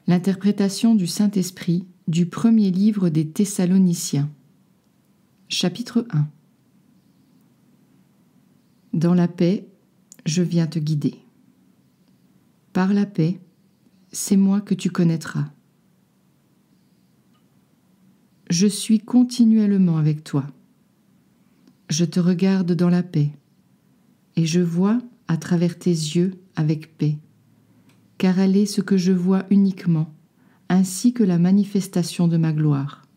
L'interprétation du Saint-Esprit du premier livre des Thessaloniciens. Chapitre 1. Dans la paix, je viens te guider. Par la paix, c'est moi que tu connaîtras. Je suis continuellement avec toi. Je te regarde dans la paix, et je vois à travers tes yeux avec paix, car elle est ce que je vois uniquement, ainsi que la manifestation de ma gloire.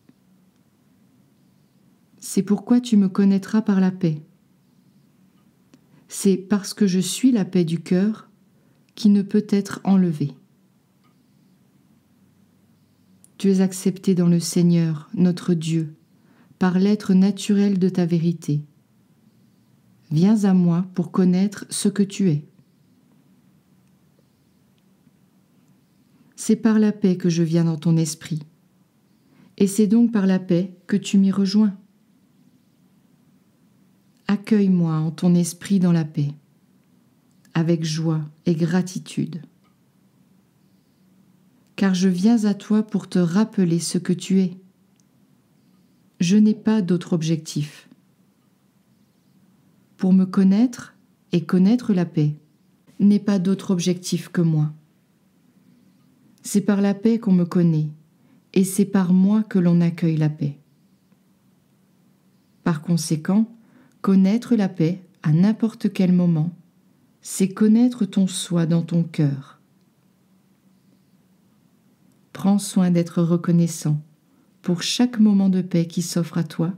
C'est pourquoi tu me connaîtras par la paix. C'est parce que je suis la paix du cœur qui ne peut être enlevée. Tu es accepté dans le Seigneur, notre Dieu, par l'être naturel de ta vérité. Viens à moi pour connaître ce que tu es. C'est par la paix que je viens dans ton esprit, et c'est donc par la paix que tu m'y rejoins. Accueille-moi en ton esprit dans la paix, avec joie et gratitude. Car je viens à toi pour te rappeler ce que tu es. Je n'ai pas d'autre objectif. Pour me connaître et connaître la paix, n'est pas d'autre objectif que moi. C'est par la paix qu'on me connaît, et c'est par moi que l'on accueille la paix. Par conséquent, connaître la paix à n'importe quel moment, c'est connaître ton soi dans ton cœur. Prends soin d'être reconnaissant pour chaque moment de paix qui s'offre à toi.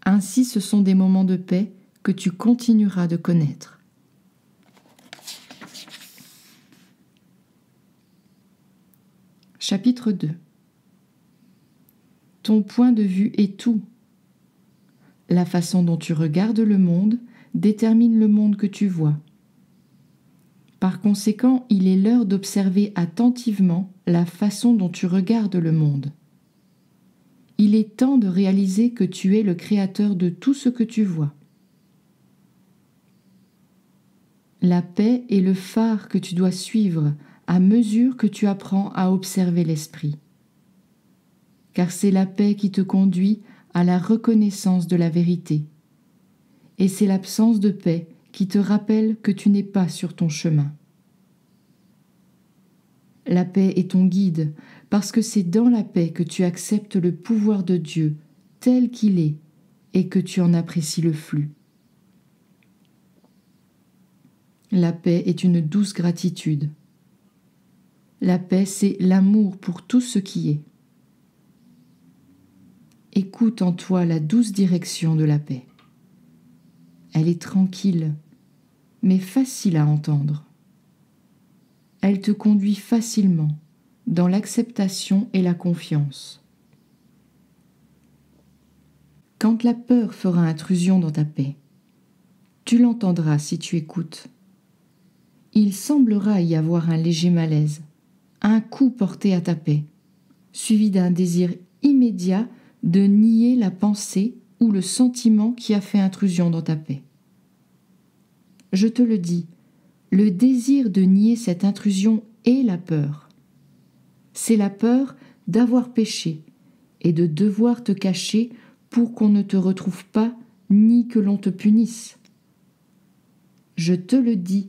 Ainsi, ce sont des moments de paix que tu continueras de connaître. Chapitre 2. Ton point de vue est tout. La façon dont tu regardes le monde détermine le monde que tu vois. Par conséquent, il est l'heure d'observer attentivement la façon dont tu regardes le monde. Il est temps de réaliser que tu es le créateur de tout ce que tu vois. La paix est le phare que tu dois suivre à mesure que tu apprends à observer l'esprit. Car c'est la paix qui te conduit à la reconnaissance de la vérité. Et c'est l'absence de paix qui te rappelle que tu n'es pas sur ton chemin. La paix est ton guide, parce que c'est dans la paix que tu acceptes le pouvoir de Dieu tel qu'il est et que tu en apprécies le flux. La paix est une douce gratitude. La paix, c'est l'amour pour tout ce qui est. Écoute en toi la douce direction de la paix. Elle est tranquille, mais facile à entendre. Elle te conduit facilement dans l'acceptation et la confiance. Quand la peur fera intrusion dans ta paix, tu l'entendras si tu écoutes. Il semblera y avoir un léger malaise, un coup porté à ta paix, suivi d'un désir immédiat de nier la pensée ou le sentiment qui a fait intrusion dans ta paix. Je te le dis, le désir de nier cette intrusion est la peur. C'est la peur d'avoir péché et de devoir te cacher pour qu'on ne te retrouve pas ni que l'on te punisse. Je te le dis,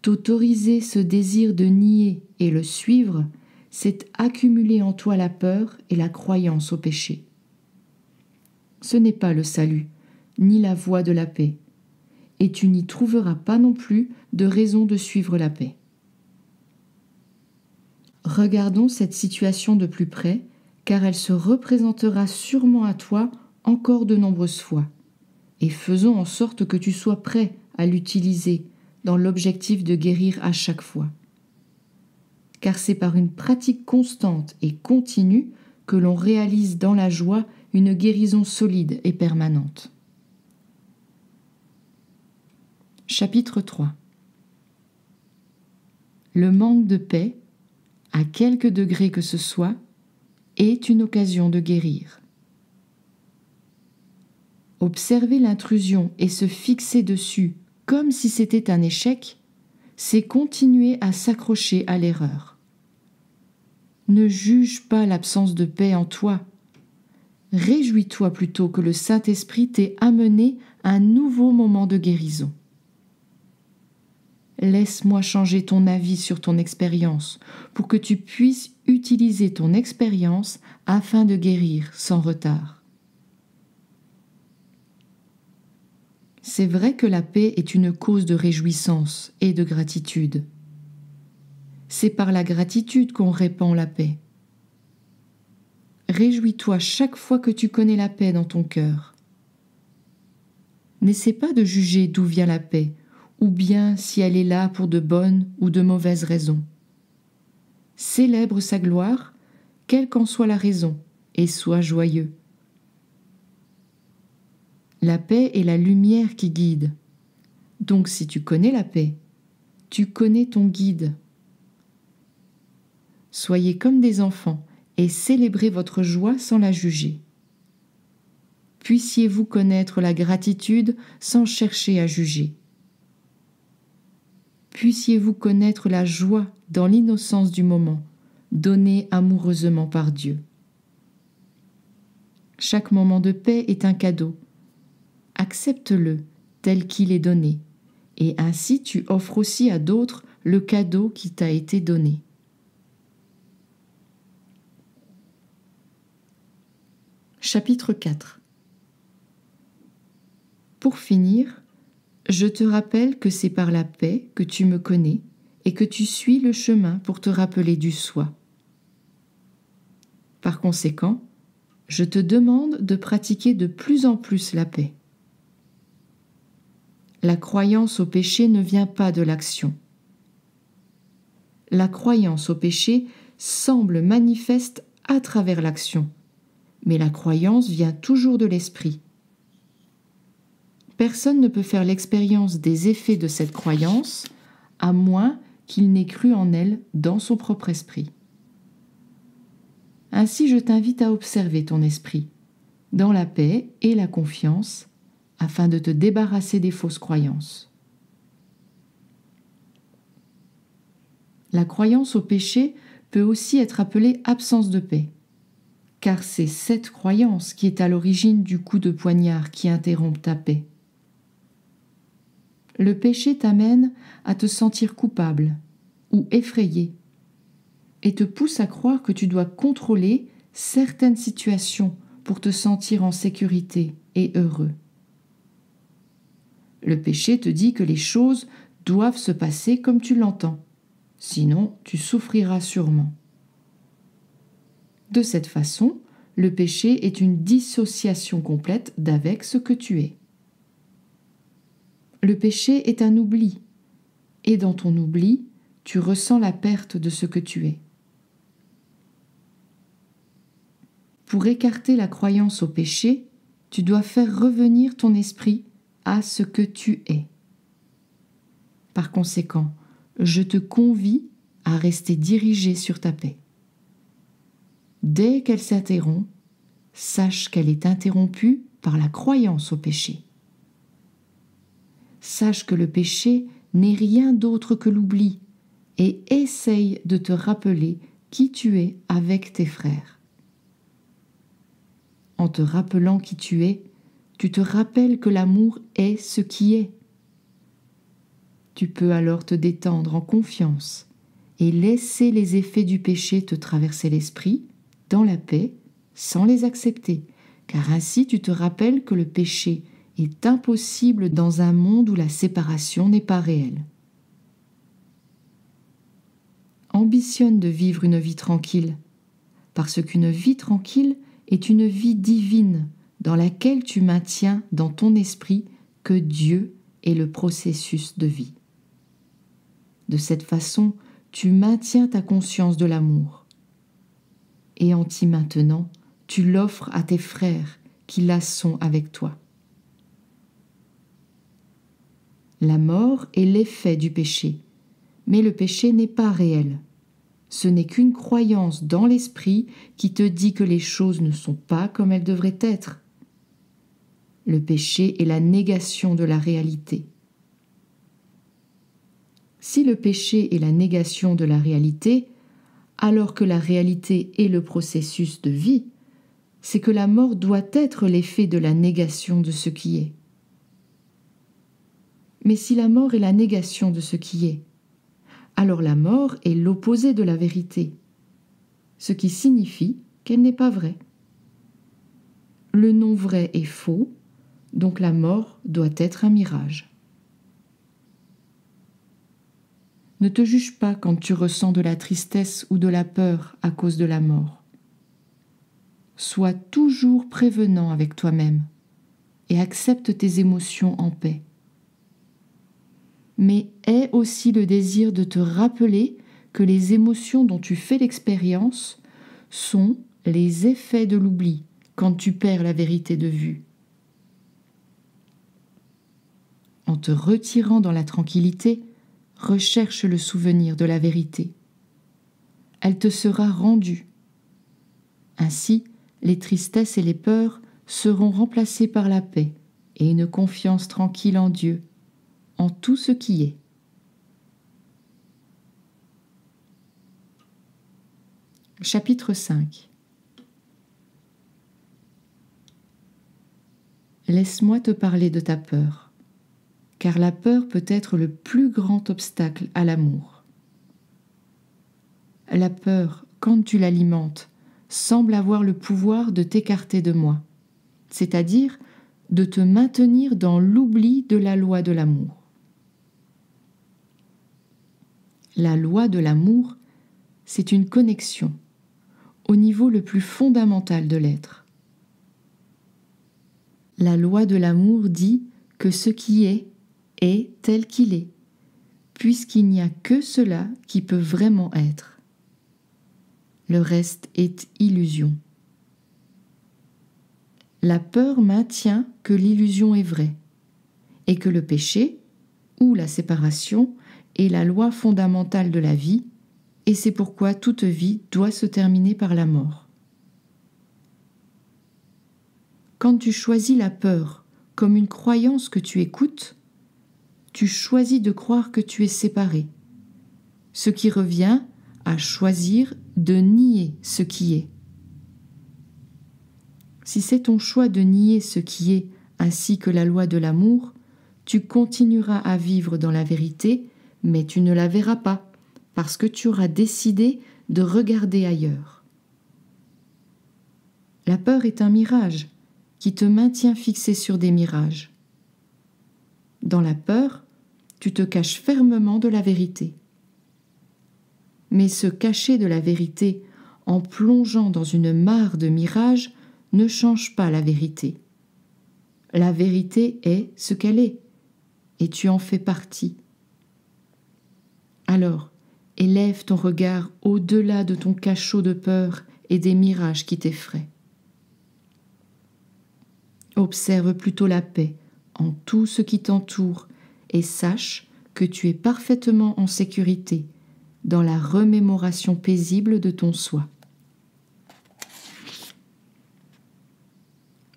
t'autoriser ce désir de nier et le suivre, c'est accumuler en toi la peur et la croyance au péché. Ce n'est pas le salut, ni la voie de la paix, et tu n'y trouveras pas non plus de raison de suivre la paix. Regardons cette situation de plus près, car elle se représentera sûrement à toi encore de nombreuses fois, et faisons en sorte que tu sois prêt à l'utiliser dans l'objectif de guérir à chaque fois. Car c'est par une pratique constante et continue que l'on réalise dans la joie une guérison solide et permanente. Chapitre 3. Le manque de paix, à quelque degré que ce soit, est une occasion de guérir. Observer l'intrusion et se fixer dessus comme si c'était un échec, c'est continuer à s'accrocher à l'erreur. ne juge pas l'absence de paix en toi. Réjouis-toi plutôt que le Saint-Esprit t'ait amené à un nouveau moment de guérison. Laisse-moi changer ton avis sur ton expérience pour que tu puisses utiliser ton expérience afin de guérir sans retard. C'est vrai que la paix est une cause de réjouissance et de gratitude. C'est par la gratitude qu'on répand la paix. Réjouis-toi chaque fois que tu connais la paix dans ton cœur. N'essaie pas de juger d'où vient la paix, ou bien si elle est là pour de bonnes ou de mauvaises raisons. Célèbre sa gloire, quelle qu'en soit la raison, et sois joyeux. La paix est la lumière qui guide. Donc si tu connais la paix, tu connais ton guide. Soyez comme des enfants et célébrez votre joie sans la juger. Puissiez-vous connaître la gratitude sans chercher à juger. Puissiez-vous connaître la joie dans l'innocence du moment, donnée amoureusement par Dieu. Chaque moment de paix est un cadeau. Accepte-le tel qu'il est donné, et ainsi tu offres aussi à d'autres le cadeau qui t'a été donné. Chapitre 4. Pour finir, je te rappelle que c'est par la paix que tu me connais et que tu suis le chemin pour te rappeler du soi. Par conséquent, je te demande de pratiquer de plus en plus la paix. La croyance au péché ne vient pas de l'action. La croyance au péché semble manifeste à travers l'action, mais la croyance vient toujours de l'esprit. Personne ne peut faire l'expérience des effets de cette croyance à moins qu'il n'ait cru en elle dans son propre esprit. Ainsi, je t'invite à observer ton esprit, dans la paix et la confiance, afin de te débarrasser des fausses croyances. La croyance au péché peut aussi être appelée absence de paix, car c'est cette croyance qui est à l'origine du coup de poignard qui interrompt ta paix. Le péché t'amène à te sentir coupable ou effrayé et te pousse à croire que tu dois contrôler certaines situations pour te sentir en sécurité et heureux. Le péché te dit que les choses doivent se passer comme tu l'entends, sinon tu souffriras sûrement. De cette façon, le péché est une dissociation complète d'avec ce que tu es. Le péché est un oubli, et dans ton oubli, tu ressens la perte de ce que tu es. Pour écarter la croyance au péché, tu dois faire revenir ton esprit à ce que tu es. Par conséquent, je te convie à rester dirigé sur ta paix. Dès qu'elle s'interrompt, sache qu'elle est interrompue par la croyance au péché. Sache que le péché n'est rien d'autre que l'oubli et essaye de te rappeler qui tu es avec tes frères. En te rappelant qui tu es, tu te rappelles que l'amour est ce qui est. Tu peux alors te détendre en confiance et laisser les effets du péché te traverser l'esprit dans la paix sans les accepter, car ainsi tu te rappelles que le péché est impossible dans un monde où la séparation n'est pas réelle. Ambitionne de vivre une vie tranquille, parce qu'une vie tranquille est une vie divine dans laquelle tu maintiens dans ton esprit que Dieu est le processus de vie. De cette façon, tu maintiens ta conscience de l'amour. Et en t'y maintenant, tu l'offres à tes frères qui la sont avec toi. La mort est l'effet du péché, mais le péché n'est pas réel. Ce n'est qu'une croyance dans l'esprit qui te dit que les choses ne sont pas comme elles devraient être. Le péché est la négation de la réalité. Si le péché est la négation de la réalité, alors que la réalité est le processus de vie, c'est que la mort doit être l'effet de la négation de ce qui est. Mais si la mort est la négation de ce qui est, alors la mort est l'opposé de la vérité, ce qui signifie qu'elle n'est pas vraie. Le non vrai est faux, donc la mort doit être un mirage. Ne te juge pas quand tu ressens de la tristesse ou de la peur à cause de la mort. Sois toujours prévenant avec toi-même et accepte tes émotions en paix. Mais aie aussi le désir de te rappeler que les émotions dont tu fais l'expérience sont les effets de l'oubli quand tu perds la vérité de vue. En te retirant dans la tranquillité, recherche le souvenir de la vérité. Elle te sera rendue. Ainsi, les tristesses et les peurs seront remplacées par la paix et une confiance tranquille en Dieu, en tout ce qui est. Chapitre 5. Laisse-moi te parler de ta peur, car la peur peut être le plus grand obstacle à l'amour. La peur, quand tu l'alimentes, semble avoir le pouvoir de t'écarter de moi, c'est-à-dire de te maintenir dans l'oubli de la loi de l'amour. La loi de l'amour, c'est une connexion au niveau le plus fondamental de l'être. La loi de l'amour dit que ce qui est tel qu'il est, puisqu'il n'y a que cela qui peut vraiment être. Le reste est illusion. La peur maintient que l'illusion est vraie et que le péché, ou la séparation, est la loi fondamentale de la vie, et c'est pourquoi toute vie doit se terminer par la mort. Quand tu choisis la peur comme une croyance que tu écoutes, tu choisis de croire que tu es séparé, ce qui revient à choisir de nier ce qui est. Si c'est ton choix de nier ce qui est ainsi que la loi de l'amour, tu continueras à vivre dans la vérité, mais tu ne la verras pas, parce que tu auras décidé de regarder ailleurs. La peur est un mirage qui te maintient fixé sur des mirages. Dans la peur, tu te caches fermement de la vérité. Mais se cacher de la vérité en plongeant dans une mare de mirages ne change pas la vérité. La vérité est ce qu'elle est, et tu en fais partie. Alors, élève ton regard au-delà de ton cachot de peur et des mirages qui t'effraient. Observe plutôt la paix en tout ce qui t'entoure et sache que tu es parfaitement en sécurité dans la remémoration paisible de ton soi.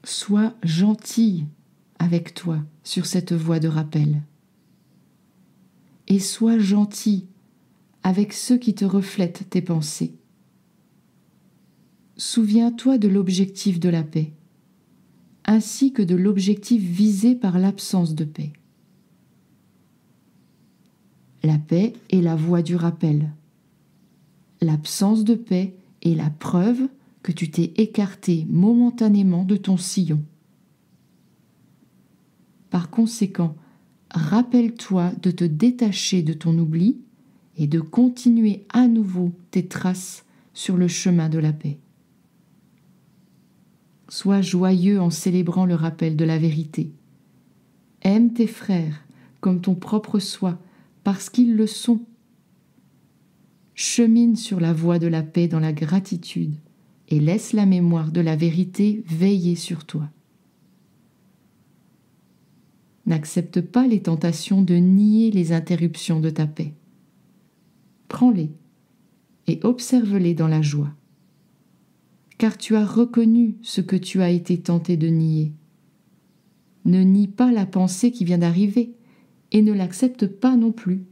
Sois gentil avec toi sur cette voie de rappel. Et sois gentil avec ceux qui te reflètent tes pensées. Souviens-toi de l'objectif de la paix, ainsi que de l'objectif visé par l'absence de paix. La paix est la voie du rappel. L'absence de paix est la preuve que tu t'es écarté momentanément de ton sillon. Par conséquent, rappelle-toi de te détacher de ton oubli et de continuer à nouveau tes traces sur le chemin de la paix. Sois joyeux en célébrant le rappel de la vérité. Aime tes frères comme ton propre soi, parce qu'ils le sont. Chemine sur la voie de la paix dans la gratitude et laisse la mémoire de la vérité veiller sur toi. N'accepte pas les tentations de nier les interruptions de ta paix. Prends-les et observe-les dans la joie. Car tu as reconnu ce que tu as été tenté de nier. Ne nie pas la pensée qui vient d'arriver et ne l'accepte pas non plus.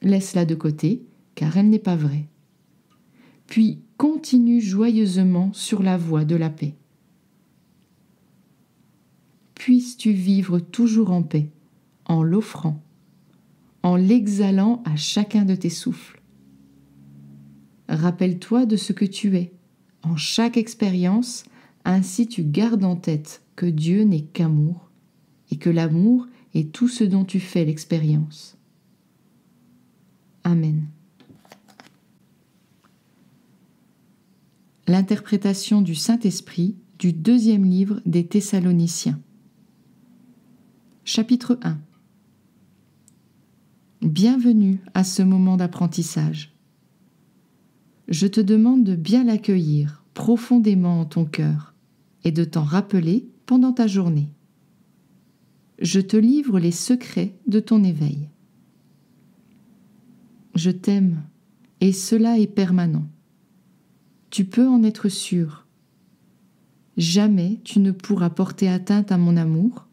Laisse-la de côté, car elle n'est pas vraie. puis continue joyeusement sur la voie de la paix. Puisses-tu vivre toujours en paix, en l'offrant, en l'exhalant à chacun de tes souffles. Rappelle-toi de ce que tu es, en chaque expérience, ainsi tu gardes en tête que Dieu n'est qu'amour et que l'amour est tout ce dont tu fais l'expérience. Amen. L'interprétation du Saint-Esprit du 2e livre des Thessaloniciens. Chapitre 1. Bienvenue à ce moment d'apprentissage. Je te demande de bien l'accueillir profondément en ton cœur et de t'en rappeler pendant ta journée. Je te livre les secrets de ton éveil. Je t'aime et cela est permanent. Tu peux en être sûr. Jamais tu ne pourras porter atteinte à mon amour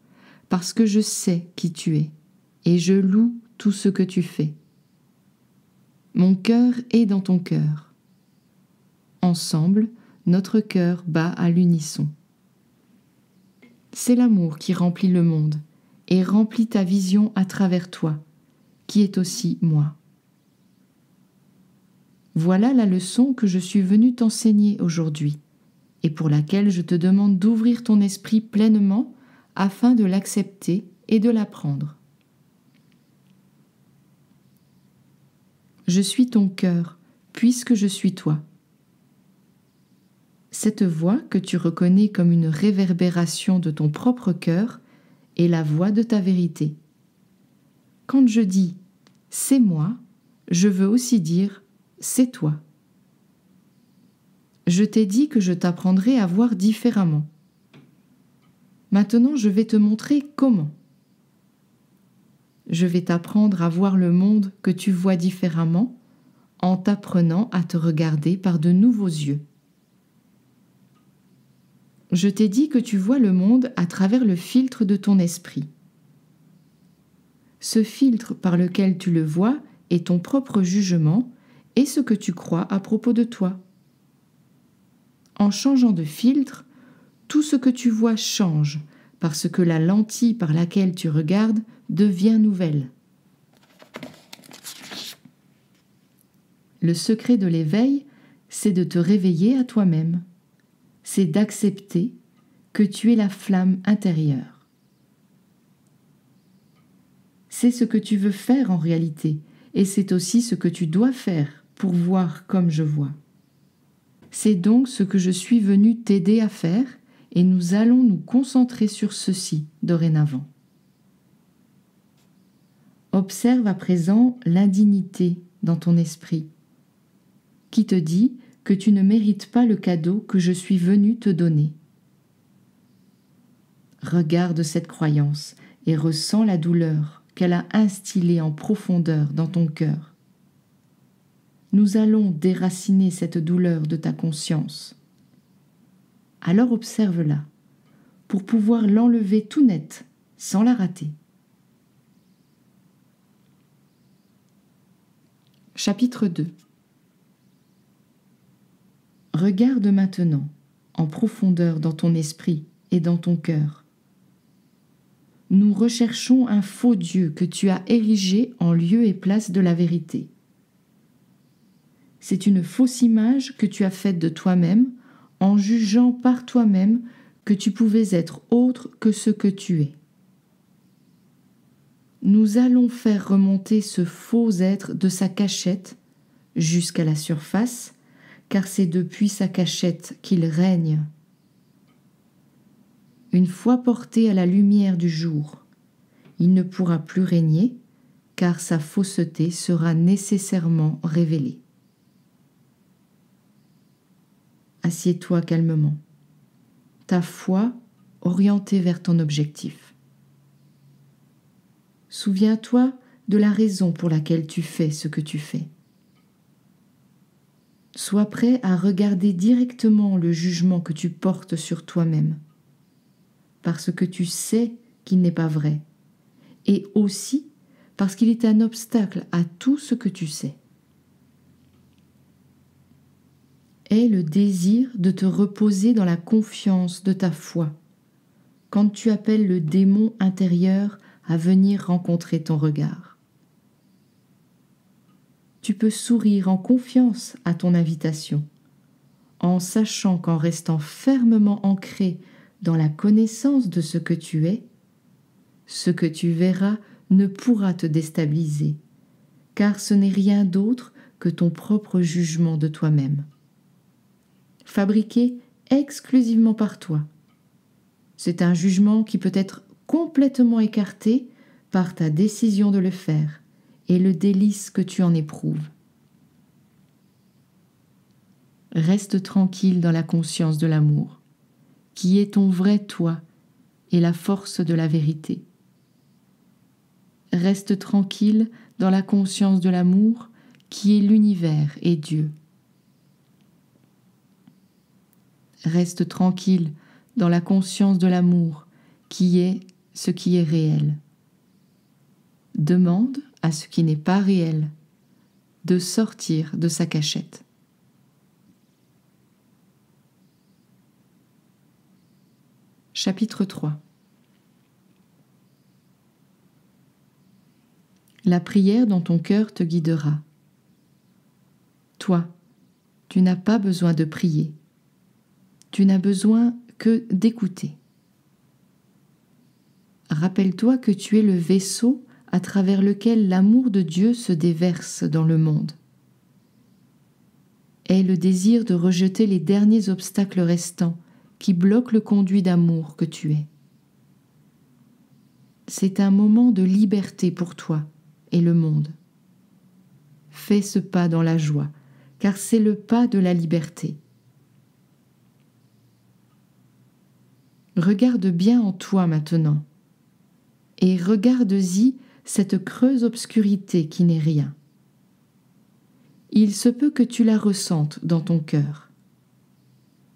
parce que je sais qui tu es et je loue tout ce que tu fais. Mon cœur est dans ton cœur. Ensemble, notre cœur bat à l'unisson. C'est l'amour qui remplit le monde et remplit ta vision à travers toi, qui est aussi moi. Voilà la leçon que je suis venue t'enseigner aujourd'hui et pour laquelle je te demande d'ouvrir ton esprit pleinement afin de l'accepter et de l'apprendre. Je suis ton cœur, puisque je suis toi. Cette voix que tu reconnais comme une réverbération de ton propre cœur est la voix de ta vérité. Quand je dis « c'est moi », je veux aussi dire « c'est toi ». Je t'ai dit que je t'apprendrai à voir différemment. Maintenant, je vais te montrer comment. Je vais t'apprendre à voir le monde que tu vois différemment en t'apprenant à te regarder par de nouveaux yeux. Je t'ai dit que tu vois le monde à travers le filtre de ton esprit. Ce filtre par lequel tu le vois est ton propre jugement et ce que tu crois à propos de toi. En changeant de filtre, tout ce que tu vois change parce que la lentille par laquelle tu regardes devient nouvelle. Le secret de l'éveil, c'est de te réveiller à toi-même. C'est d'accepter que tu es la flamme intérieure. C'est ce que tu veux faire en réalité, et c'est aussi ce que tu dois faire pour voir comme je vois. C'est donc ce que je suis venue t'aider à faire, et nous allons nous concentrer sur ceci dorénavant. Observe à présent l'indignité dans ton esprit, qui te dit que tu ne mérites pas le cadeau que je suis venue te donner. Regarde cette croyance et ressens la douleur qu'elle a instillée en profondeur dans ton cœur. Nous allons déraciner cette douleur de ta conscience. Alors observe-la, pour pouvoir l'enlever tout net, sans la rater. Chapitre 2. Regarde maintenant, en profondeur dans ton esprit et dans ton cœur. Nous recherchons un faux Dieu que tu as érigé en lieu et place de la vérité. C'est une fausse image que tu as faite de toi-même en jugeant par toi-même que tu pouvais être autre que ce que tu es. Nous allons faire remonter ce faux être de sa cachette jusqu'à la surface, car c'est depuis sa cachette qu'il règne. Une fois porté à la lumière du jour, il ne pourra plus régner, car sa fausseté sera nécessairement révélée. Assieds-toi calmement, ta foi orientée vers ton objectif. Souviens-toi de la raison pour laquelle tu fais ce que tu fais. Sois prêt à regarder directement le jugement que tu portes sur toi-même, parce que tu sais qu'il n'est pas vrai, et aussi parce qu'il est un obstacle à tout ce que tu sais. est le désir de te reposer dans la confiance de ta foi, quand tu appelles le démon intérieur à venir rencontrer ton regard. Tu peux sourire en confiance à ton invitation, en sachant qu'en restant fermement ancré dans la connaissance de ce que tu es, ce que tu verras ne pourra te déstabiliser, car ce n'est rien d'autre que ton propre jugement de toi-même, fabriqué exclusivement par toi. C'est un jugement qui peut être complètement écarté par ta décision de le faire et le délice que tu en éprouves. Reste tranquille dans la conscience de l'amour, qui est ton vrai toi et la force de la vérité. Reste tranquille dans la conscience de l'amour, qui est l'univers et Dieu. Reste tranquille dans la conscience de l'amour, qui est ce qui est réel. Demande à ce qui n'est pas réel de sortir de sa cachette. Chapitre 3. La prière dans ton cœur te guidera. Toi, tu n'as pas besoin de prier. Tu n'as besoin que d'écouter. Rappelle-toi que tu es le vaisseau à travers lequel l'amour de Dieu se déverse dans le monde. Aie le désir de rejeter les derniers obstacles restants qui bloquent le conduit d'amour que tu es. C'est un moment de liberté pour toi et le monde. Fais ce pas dans la joie, car c'est le pas de la liberté. Regarde bien en toi maintenant, et regarde-y cette creuse obscurité qui n'est rien. Il se peut que tu la ressentes dans ton cœur.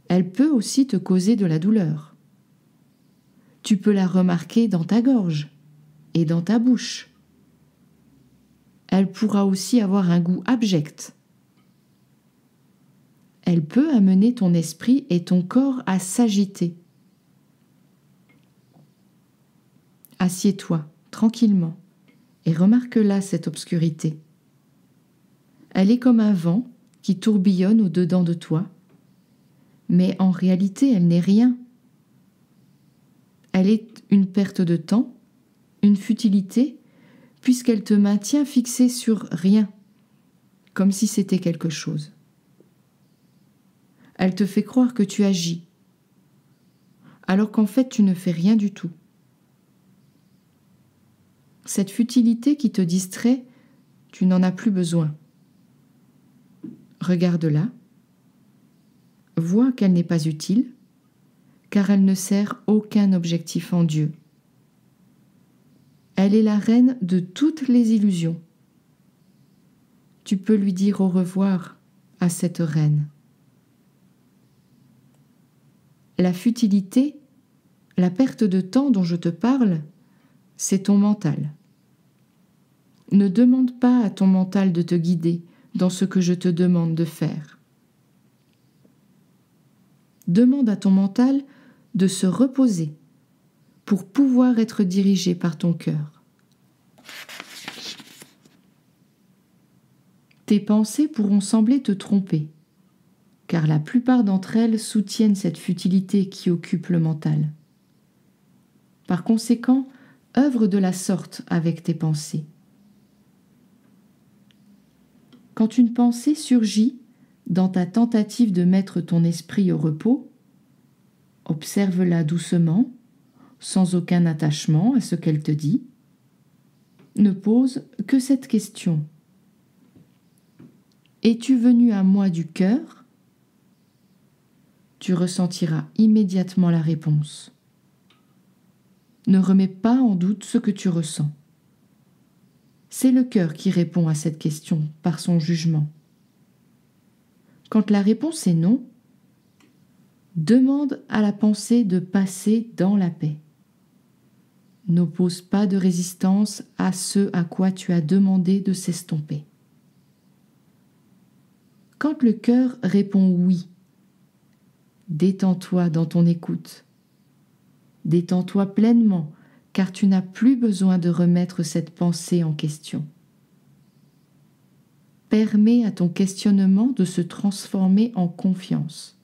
Elle peut aussi te causer de la douleur. Tu peux la remarquer dans ta gorge et dans ta bouche. Elle pourra aussi avoir un goût abject. Elle peut amener ton esprit et ton corps à s'agiter. Assieds-toi tranquillement et remarque-la cette obscurité. Elle est comme un vent qui tourbillonne au-dedans de toi, mais en réalité elle n'est rien. Elle est une perte de temps, une futilité, puisqu'elle te maintient fixé sur rien, comme si c'était quelque chose. Elle te fait croire que tu agis, alors qu'en fait tu ne fais rien du tout. Cette futilité qui te distrait, tu n'en as plus besoin. Regarde-la, vois qu'elle n'est pas utile, car elle ne sert aucun objectif en Dieu. Elle est la reine de toutes les illusions. Tu peux lui dire au revoir à cette reine. La futilité, la perte de temps dont je te parle, c'est ton mental. Ne demande pas à ton mental de te guider dans ce que je te demande de faire. Demande à ton mental de se reposer pour pouvoir être dirigé par ton cœur. Tes pensées pourront sembler te tromper, car la plupart d'entre elles soutiennent cette futilité qui occupe le mental. Par conséquent, œuvre de la sorte avec tes pensées. Quand une pensée surgit dans ta tentative de mettre ton esprit au repos, observe-la doucement, sans aucun attachement à ce qu'elle te dit. Ne pose que cette question. Es-tu venu à moi du cœur ? Tu ressentiras immédiatement la réponse. Ne remets pas en doute ce que tu ressens. C'est le cœur qui répond à cette question par son jugement. Quand la réponse est non, demande à la pensée de passer dans la paix. N'oppose pas de résistance à ce à quoi tu as demandé de s'estomper. Quand le cœur répond oui, détends-toi dans ton écoute. Détends-toi pleinement, car tu n'as plus besoin de remettre cette pensée en question. Permets à ton questionnement de se transformer en confiance.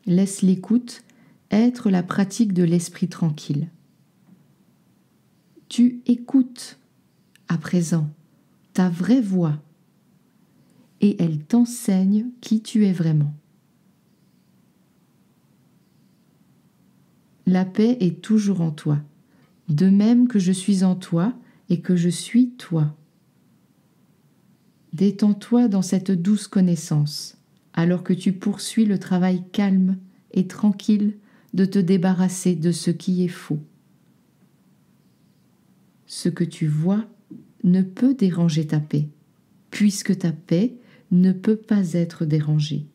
Laisse l'écoute être la pratique de l'esprit tranquille. Tu écoutes à présent ta vraie voix et elle t'enseigne qui tu es vraiment. La paix est toujours en toi, de même que je suis en toi et que je suis toi. Détends-toi dans cette douce connaissance, alors que tu poursuis le travail calme et tranquille de te débarrasser de ce qui est faux. Ce que tu vois ne peut déranger ta paix, puisque ta paix ne peut pas être dérangée.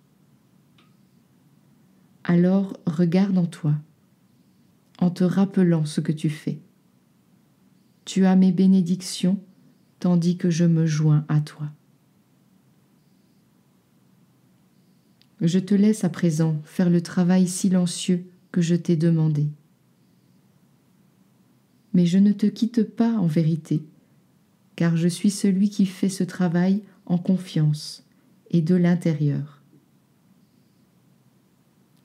Alors regarde en toi, en te rappelant ce que tu fais. Tu as mes bénédictions, tandis que je me joins à toi. Je te laisse à présent faire le travail silencieux que je t'ai demandé. Mais je ne te quitte pas en vérité, car je suis celui qui fait ce travail en confiance et de l'intérieur.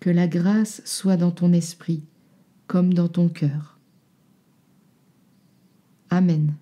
Que la grâce soit dans ton esprit comme dans ton cœur. Amen.